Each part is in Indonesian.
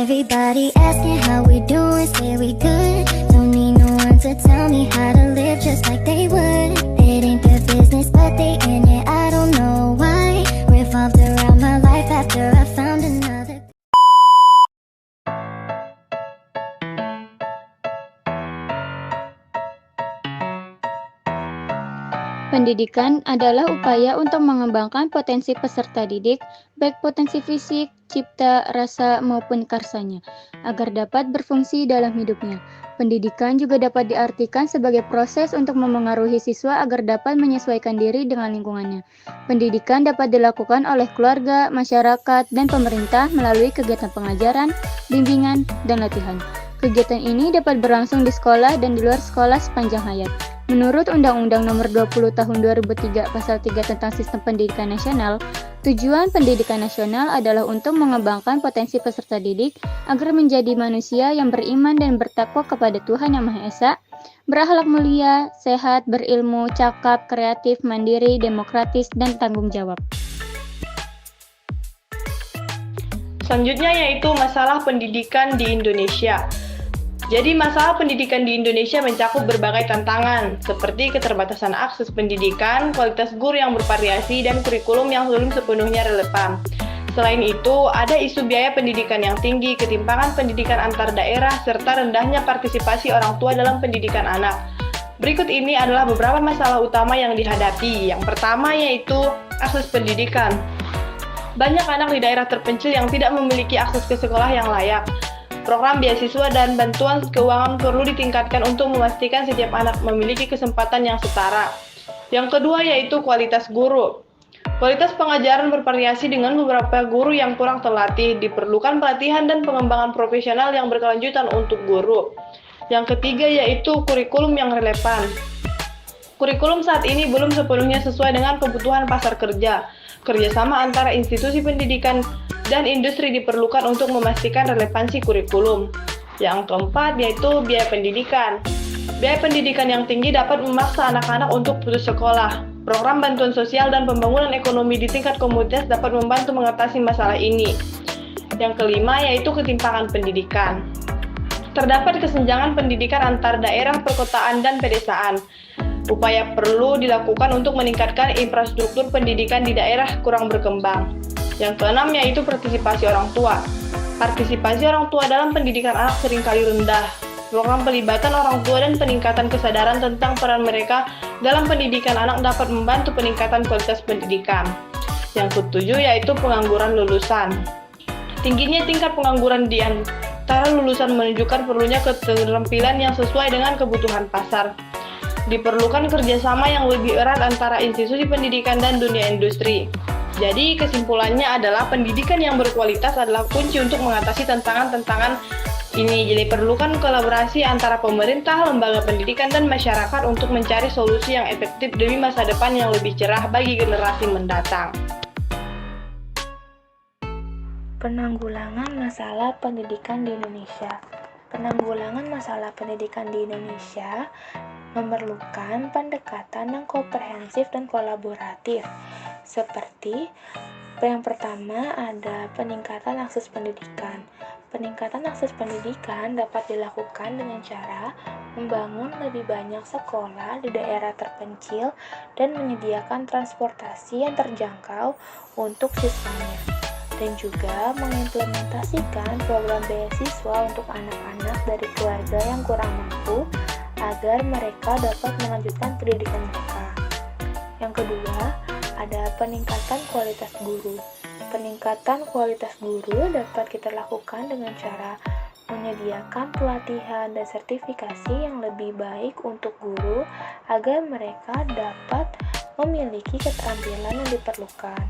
Everybody asking how we doing, say we good. Don't need no one to tell me how to live just like they would. It ain't their business, but they in it, I don't know why. Revolved around my life after I found another. Pendidikan adalah upaya untuk mengembangkan potensi peserta didik, baik potensi fisik, cipta, rasa, maupun karsanya, agar dapat berfungsi dalam hidupnya. Pendidikan juga dapat diartikan sebagai proses untuk memengaruhi siswa agar dapat menyesuaikan diri dengan lingkungannya. Pendidikan dapat dilakukan oleh keluarga, masyarakat, dan pemerintah melalui kegiatan pengajaran, bimbingan, dan latihan. Kegiatan ini dapat berlangsung di sekolah dan di luar sekolah sepanjang hayat. Menurut Undang-Undang Nomor 20 Tahun 2003 Pasal 3 tentang Sistem Pendidikan Nasional, tujuan pendidikan nasional adalah untuk mengembangkan potensi peserta didik agar menjadi manusia yang beriman dan bertakwa kepada Tuhan Yang Maha Esa, berakhlak mulia, sehat, berilmu, cakap, kreatif, mandiri, demokratis, dan tanggung jawab. Selanjutnya yaitu masalah pendidikan di Indonesia. Jadi masalah pendidikan di Indonesia mencakup berbagai tantangan, seperti keterbatasan akses pendidikan, kualitas guru yang bervariasi, dan kurikulum yang belum sepenuhnya relevan. Selain itu, ada isu biaya pendidikan yang tinggi, ketimpangan pendidikan antar daerah, serta rendahnya partisipasi orang tua dalam pendidikan anak. Berikut ini adalah beberapa masalah utama yang dihadapi. Yang pertama yaitu akses pendidikan. Banyak anak di daerah terpencil yang tidak memiliki akses ke sekolah yang layak. Program beasiswa dan bantuan keuangan perlu ditingkatkan untuk memastikan setiap anak memiliki kesempatan yang setara. Yang kedua yaitu kualitas guru. Kualitas pengajaran bervariasi dengan beberapa guru yang kurang terlatih. Diperlukan pelatihan dan pengembangan profesional yang berkelanjutan untuk guru. Yang ketiga yaitu kurikulum yang relevan. Kurikulum saat ini belum sepenuhnya sesuai dengan kebutuhan pasar kerja. Kerjasama antara institusi pendidikan dan industri diperlukan untuk memastikan relevansi kurikulum. Yang keempat yaitu biaya pendidikan. Biaya pendidikan yang tinggi dapat memaksa anak-anak untuk putus sekolah. Program bantuan sosial dan pembangunan ekonomi di tingkat komunitas dapat membantu mengatasi masalah ini. Yang kelima yaitu ketimpangan pendidikan. Terdapat kesenjangan pendidikan antar daerah, perkotaan, dan pedesaan. Upaya perlu dilakukan untuk meningkatkan infrastruktur pendidikan di daerah kurang berkembang. Yang keenam yaitu partisipasi orang tua. Partisipasi orang tua dalam pendidikan anak seringkali rendah. Program pelibatan orang tua dan peningkatan kesadaran tentang peran mereka dalam pendidikan anak dapat membantu peningkatan kualitas pendidikan. Yang ketujuh yaitu pengangguran lulusan. Tingginya tingkat pengangguran di antara lulusan menunjukkan perlunya keterampilan yang sesuai dengan kebutuhan pasar. Diperlukan kerjasama yang lebih erat antara institusi pendidikan dan dunia industri. Jadi kesimpulannya adalah pendidikan yang berkualitas adalah kunci untuk mengatasi tantangan-tantangan ini. Jadi perlukan kolaborasi antara pemerintah, lembaga pendidikan, dan masyarakat untuk mencari solusi yang efektif demi masa depan yang lebih cerah bagi generasi mendatang. Penanggulangan masalah pendidikan di Indonesia. Penanggulangan masalah pendidikan di Indonesia memerlukan pendekatan yang komprehensif dan kolaboratif. Seperti yang pertama ada peningkatan akses pendidikan. Peningkatan akses pendidikan dapat dilakukan dengan cara membangun lebih banyak sekolah di daerah terpencil dan menyediakan transportasi yang terjangkau untuk siswanya. Dan juga mengimplementasikan program beasiswa untuk anak-anak dari keluarga yang kurang mampu agar mereka dapat melanjutkan pendidikan mereka. Yang kedua, ada peningkatan kualitas guru. Peningkatan kualitas guru dapat kita lakukan dengan cara menyediakan pelatihan dan sertifikasi yang lebih baik untuk guru agar mereka dapat memiliki keterampilan yang diperlukan.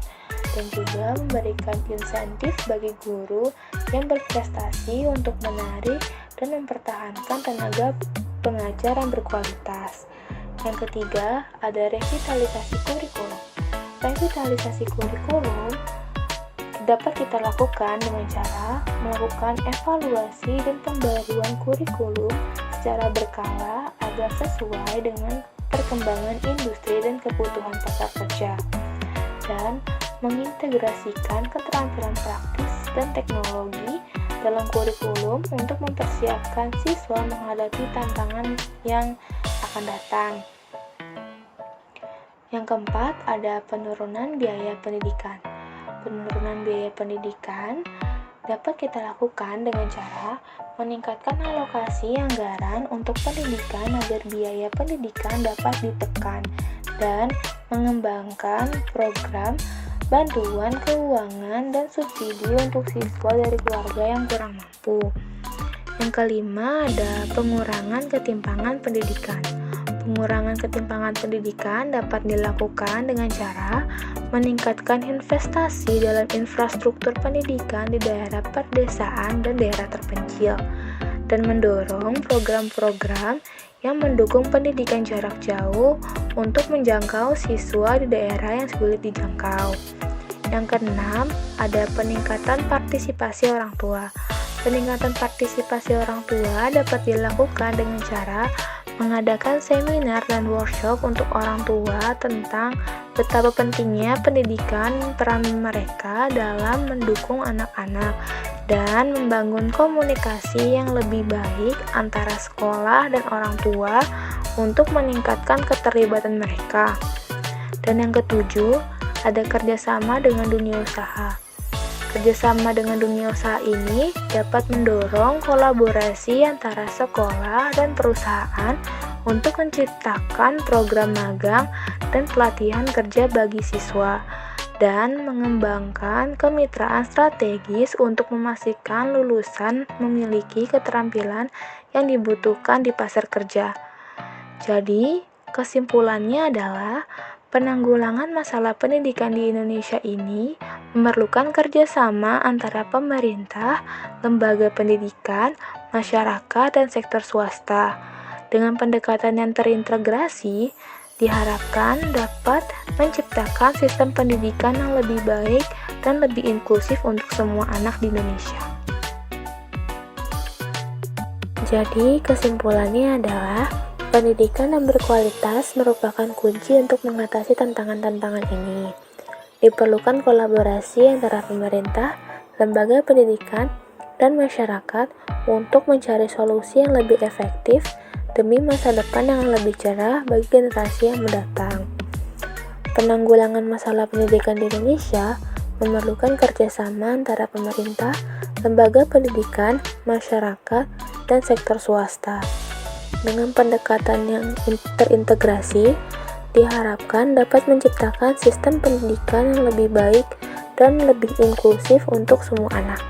Dan juga memberikan insentif bagi guru yang berprestasi untuk menarik dan mempertahankan tenaga pengajar yang berkualitas. Yang ketiga, ada revitalisasi kurikulum. Revitalisasi kurikulum dapat kita lakukan dengan cara melakukan evaluasi dan pembaruan kurikulum secara berkala agar sesuai dengan perkembangan industri dan kebutuhan pasar kerja. Dan mengintegrasikan keterampilan praktis dan teknologi dalam kurikulum untuk mempersiapkan siswa menghadapi tantangan yang akan datang. Yang keempat, ada penurunan biaya pendidikan. Penurunan biaya pendidikan dapat kita lakukan dengan cara meningkatkan alokasi anggaran untuk pendidikan agar biaya pendidikan dapat ditekan dan mengembangkan program bantuan keuangan dan subsidi untuk siswa dari keluarga yang kurang mampu. Yang kelima, ada pengurangan ketimpangan pendidikan. Pengurangan ketimpangan pendidikan dapat dilakukan dengan cara meningkatkan investasi dalam infrastruktur pendidikan di daerah pedesaan dan daerah terpencil, dan mendorong program-program yang mendukung pendidikan jarak jauh untuk menjangkau siswa di daerah yang sulit dijangkau. Yang keenam, ada peningkatan partisipasi orang tua. Peningkatan partisipasi orang tua dapat dilakukan dengan cara mengadakan seminar dan workshop untuk orang tua tentang betapa pentingnya pendidikan, peran mereka dalam mendukung anak-anak, dan membangun komunikasi yang lebih baik antara sekolah dan orang tua untuk meningkatkan keterlibatan mereka. Dan yang ketujuh, ada kerjasama dengan dunia usaha. Kerjasama dengan dunia usaha ini dapat mendorong kolaborasi antara sekolah dan perusahaan untuk menciptakan program magang dan pelatihan kerja bagi siswa, dan mengembangkan kemitraan strategis untuk memastikan lulusan memiliki keterampilan yang dibutuhkan di pasar kerja. Jadi, kesimpulannya adalah penanggulangan masalah pendidikan di Indonesia ini memerlukan kerjasama antara pemerintah, lembaga pendidikan, masyarakat, dan sektor swasta. Dengan pendekatan yang terintegrasi, diharapkan dapat menciptakan sistem pendidikan yang lebih baik dan lebih inklusif untuk semua anak di Indonesia. Jadi, kesimpulannya adalah pendidikan yang berkualitas merupakan kunci untuk mengatasi tantangan-tantangan ini. Diperlukan kolaborasi antara pemerintah, lembaga pendidikan, dan masyarakat untuk mencari solusi yang lebih efektif demi masa depan yang lebih cerah bagi generasi yang mendatang. Penanggulangan masalah pendidikan di Indonesia memerlukan kerjasama antara pemerintah, lembaga pendidikan, masyarakat, dan sektor swasta. Dengan pendekatan yang terintegrasi, diharapkan dapat menciptakan sistem pendidikan yang lebih baik dan lebih inklusif untuk semua anak.